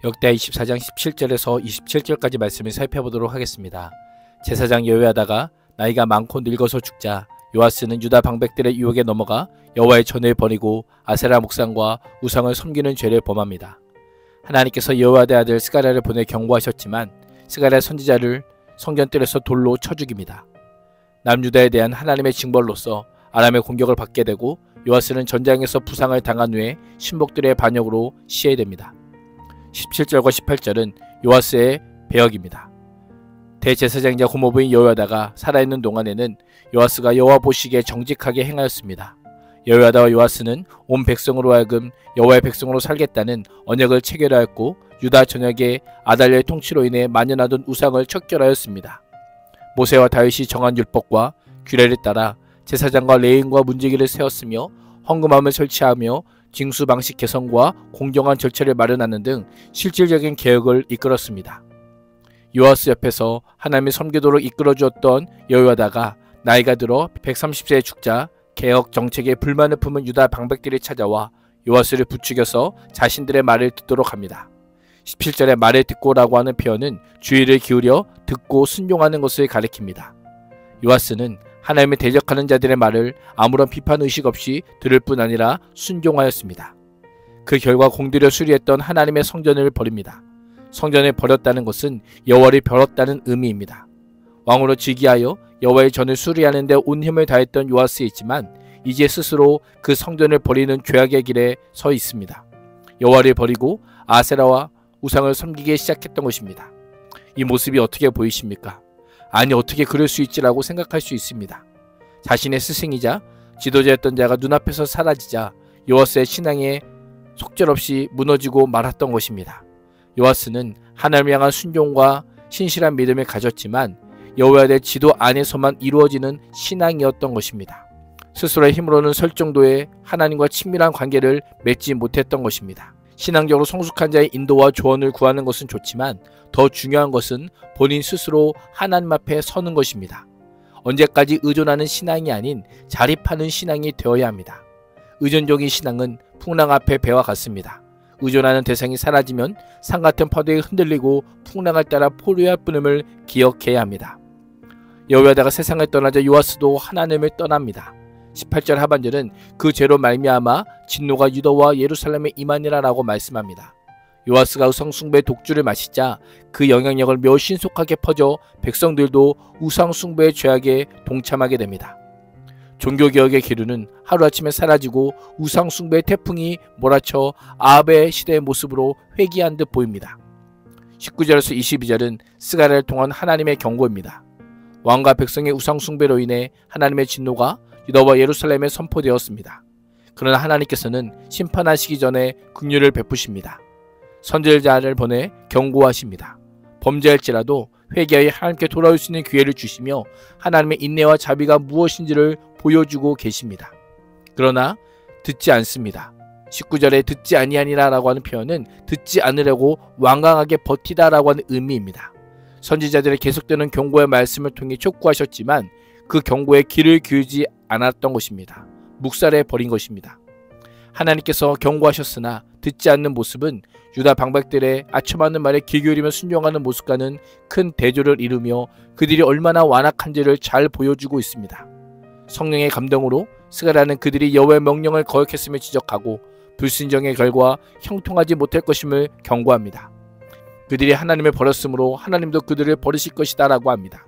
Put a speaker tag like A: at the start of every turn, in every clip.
A: 역대하 24장 17절에서 27절까지 말씀을 살펴보도록 하겠습니다. 제사장 여호야다가 나이가 많고 늙어서 죽자 요아스는 유다 방백들의 유혹에 넘어가 여호와의 전을 버리고 아세라 목상과 우상을 섬기는 죄를 범합니다. 하나님께서 여호야다의 아들 스가랴를 보내 경고하셨지만 스가랴 선지자를 성전뜰에서 돌로 쳐 죽입니다. 남유다에 대한 하나님의 징벌로서 아람의 공격을 받게 되고 요아스는 전장에서 부상을 당한 후에 신복들의 반역으로 시해됩니다. 17절과 18절은 요아스의 배역입니다. 대제사장자 고모부인 여호야다가 살아있는 동안에는 요아스가 여호와 보시기에 정직하게 행하였습니다. 여호야다와 요아스는 온 백성으로 하여금 여호와의 백성으로 살겠다는 언약을 체결하였고 유다 전역에 아달랴의 통치로 인해 만연하던 우상을 척결하였습니다. 모세와 다윗이 정한 율법과 규례를 따라 제사장과 레위인과 문지기를 세웠으며 헌금함을 설치하며 징수 방식 개선과 공정한 절차를 마련하는 등 실질적인 개혁을 이끌었습니다. 요아스 옆에서 하나님의 섬기도록 이끌어주었던 여호야다가 나이가 들어 130세에 죽자 개혁 정책에 불만을 품은 유다 방백들이 찾아와 요아스를 부추겨서 자신들의 말을 듣도록 합니다. 17절에 말을 듣고라고 하는 표현은 주의를 기울여 듣고 순종하는 것을 가리킵니다. 요아스는 하나님의 대적하는 자들의 말을 아무런 비판 의식 없이 들을 뿐 아니라 순종하였습니다. 그 결과 공들여 수리했던 하나님의 성전을 버립니다. 성전을 버렸다는 것은 여호와를 버렸다는 의미입니다. 왕으로 즉위하여 여호와의 전을 수리하는 데 온 힘을 다했던 요아스이지만 이제 스스로 그 성전을 버리는 죄악의 길에 서 있습니다. 여호와를 버리고 아세라와 우상을 섬기기 시작했던 것입니다. 이 모습이 어떻게 보이십니까? 아니 어떻게 그럴 수 있지라고 생각할 수 있습니다. 자신의 스승이자 지도자였던 자가 눈앞에서 사라지자 요아스의 신앙에 속절없이 무너지고 말았던 것입니다. 요아스는 하나님을 향한 순종과 신실한 믿음을 가졌지만 여호와의 지도 안에서만 이루어지는 신앙이었던 것입니다. 스스로의 힘으로는 설 정도의 하나님과 친밀한 관계를 맺지 못했던 것입니다. 신앙적으로 성숙한 자의 인도와 조언을 구하는 것은 좋지만 더 중요한 것은 본인 스스로 하나님 앞에 서는 것입니다. 언제까지 의존하는 신앙이 아닌 자립하는 신앙이 되어야 합니다. 의존적인 신앙은 풍랑 앞에 배와 같습니다. 의존하는 대상이 사라지면 산 같은 파도에 흔들리고 풍랑을 따라 포류할 뿐임을 기억해야 합니다. 여호야다가 세상을 떠나자 요아스도 하나님을 떠납니다. 18절 하반절은 그 죄로 말미암아 진노가 유다와 예루살렘에 임하니라 라고 말씀합니다. 요아스가 우상숭배의 독주를 마시자 그 영향력을 매우 신속하게 퍼져 백성들도 우상숭배의 죄악에 동참하게 됩니다. 종교개혁의 기류는 하루아침에 사라지고 우상숭배의 태풍이 몰아쳐 아합의 시대의 모습으로 회귀한 듯 보입니다. 19절에서 22절은 스가랴를 통한 하나님의 경고입니다. 왕과 백성의 우상숭배로 인해 하나님의 진노가 유다와 예루살렘에 선포되었습니다. 그러나 하나님께서는 심판하시기 전에 긍휼을 베푸십니다. 선지자를 보내 경고하십니다. 범죄할지라도 회개하여 하나님께 돌아올 수 있는 기회를 주시며 하나님의 인내와 자비가 무엇인지를 보여주고 계십니다. 그러나 듣지 않습니다. 19절에 듣지 아니하니라 라고 하는 표현은 듣지 않으려고 완강하게 버티다 라고 하는 의미입니다. 선지자들의 계속되는 경고의 말씀을 통해 촉구하셨지만 그 경고에 귀를 기울이지 않았던 것입니다. 묵살해 버린 것입니다. 하나님께서 경고하셨으나 듣지 않는 모습은 유다 방백들의 아첨하는 말에 귀 기울이며 순종하는 모습과는 큰 대조를 이루며 그들이 얼마나 완악한지를 잘 보여주고 있습니다. 성령의 감동으로 스가랴는 그들이 여호와의 명령을 거역했음을 지적하고 불순종의 결과 형통하지 못할 것임을 경고합니다. 그들이 하나님을 버렸으므로 하나님도 그들을 버리실 것이다 라고 합니다.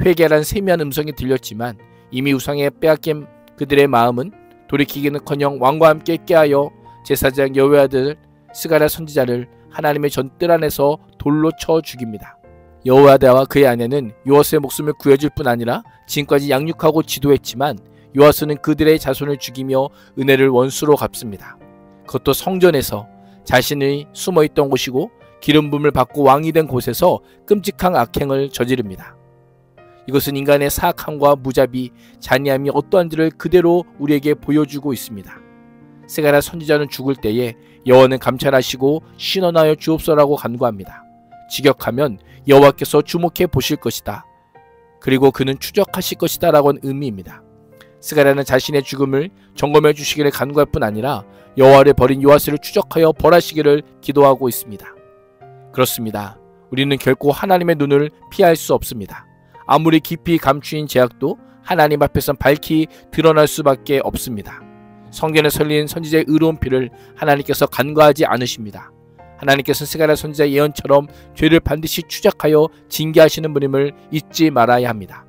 A: 회개라는 세미한 음성이 들렸지만 이미 우상에 빼앗긴 그들의 마음은 돌이키기는커녕 왕과 함께 깨하여 제사장 여호야다를 스가랴 선지자를 하나님의 전뜰 안에서 돌로 쳐 죽입니다. 여호야다와 그의 아내는 요아스의 목숨을 구해줄 뿐 아니라 지금까지 양육하고 지도했지만 요아스는 그들의 자손을 죽이며 은혜를 원수로 갚습니다. 그것도 성전에서 자신이 숨어있던 곳이고 기름 부음을 받고 왕이 된 곳에서 끔찍한 악행을 저지릅니다. 이것은 인간의 사악함과 무자비, 잔인함이 어떠한지를 그대로 우리에게 보여주고 있습니다. 스가랴 선지자는 죽을 때에 여호와는 감찰하시고 신원하여 주옵소라고 간구합니다. 직역하면 여호와께서 주목해 보실 것이다. 그리고 그는 추적하실 것이다 라고는 의미입니다. 스가랴는 자신의 죽음을 점검해 주시기를 간구할 뿐 아니라 여호와를 버린 요아스를 추적하여 벌하시기를 기도하고 있습니다. 그렇습니다. 우리는 결코 하나님의 눈을 피할 수 없습니다. 아무리 깊이 감추인 죄악도 하나님 앞에선 밝히 드러날 수밖에 없습니다. 성전에 설린 선지자의 의로운 피를 하나님께서 간과하지 않으십니다. 하나님께서는 스가랴 선지자의 예언처럼 죄를 반드시 추적하여 징계하시는 분임을 잊지 말아야 합니다.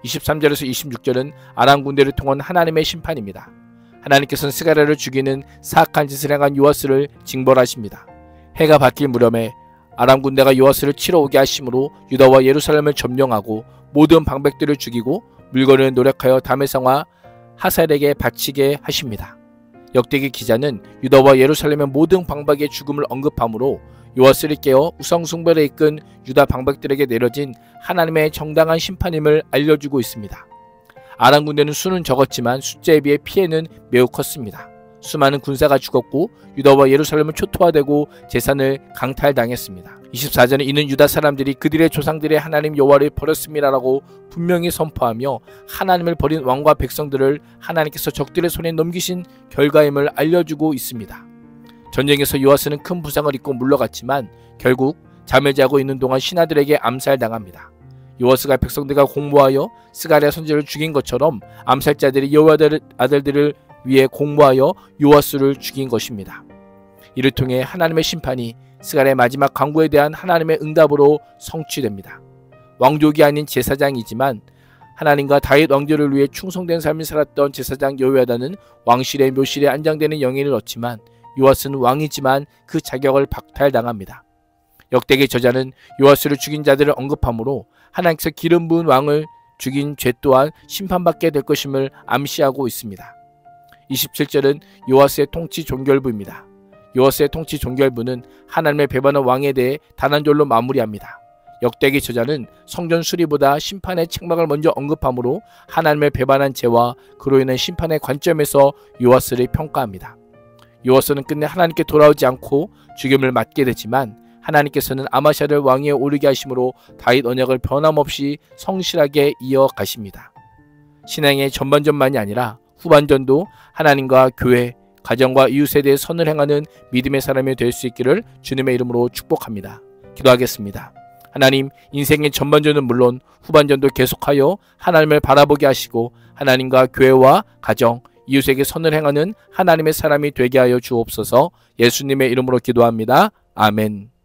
A: 23절에서 26절은 아람 군대를 통한 하나님의 심판입니다. 하나님께서는 스가랴를 죽이는 사악한 짓을 행한 요아스를 징벌하십니다. 해가 바뀔 무렵에 아람 군대가 요아스를 치러 오게 하심으로 유다와 예루살렘을 점령하고 모든 방백들을 죽이고 물건을 노력하여 다메상과 하살에게 바치게 하십니다. 역대기 기자는 유다와 예루살렘의 모든 방백의 죽음을 언급하므로 요아스를 깨어 우상숭배를 이끈 유다 방백들에게 내려진 하나님의 정당한 심판임을 알려주고 있습니다. 아람 군대는 수는 적었지만 숫자에 비해 피해는 매우 컸습니다. 수많은 군사가 죽었고 유다와 예루살렘은 초토화되고 재산을 강탈당했습니다. 24절은 이는 유다 사람들이 그들의 조상들의 하나님 여호와를 버렸습니다라고 분명히 선포하며 하나님을 버린 왕과 백성들을 하나님께서 적들의 손에 넘기신 결과임을 알려주고 있습니다. 전쟁에서 요아스는 큰 부상을 입고 물러갔지만 결국 잠을 자고 있는 동안 신하들에게 암살당합니다. 요아스가 백성들과 공모하여 스가랴 선지자를 죽인 것처럼 암살자들이 여호와 아들들을 위해 공모하여 요아스를 죽인 것입니다. 이를 통해 하나님의 심판이 스가랴의 마지막 간구에 대한 하나님의 응답으로 성취됩니다. 왕족이 아닌 제사장이지만 하나님과 다윗 왕조를 위해 충성된 삶을 살았던 제사장 여호야다는 왕실의 묘실에 안장되는 영예를 얻지만 요아스는 왕이지만 그 자격을 박탈당합니다. 역대기 저자는 요아스를 죽인 자들을 언급하므로 하나님께서 기름 부은 왕을 죽인 죄 또한 심판받게 될 것임을 암시하고 있습니다. 27절은 요아스의 통치 종결부입니다. 요아스의 통치 종결부는 하나님의 배반한 왕에 대해 단 한 절로 마무리합니다. 역대기 저자는 성전 수리보다 심판의 책망을 먼저 언급하므로 하나님을 배반한 죄와 그로 인한 심판의 관점에서 요아스를 평가합니다. 요아스는 끝내 하나님께 돌아오지 않고 죽임을 맞게 되지만 하나님께서는 아마샤를 왕위에 오르게 하심으로 다윗 언약을 변함없이 성실하게 이어가십니다. 신앙의 전반전만이 아니라 후반전도 하나님과 교회, 가정과 이웃에 대해 선을 행하는 믿음의 사람이 될 수 있기를 주님의 이름으로 축복합니다. 기도하겠습니다. 하나님, 인생의 전반전은 물론 후반전도 계속하여 하나님을 바라보게 하시고 하나님과 교회와 가정, 이웃에게 선을 행하는 하나님의 사람이 되게 하여 주옵소서. 예수님의 이름으로 기도합니다. 아멘.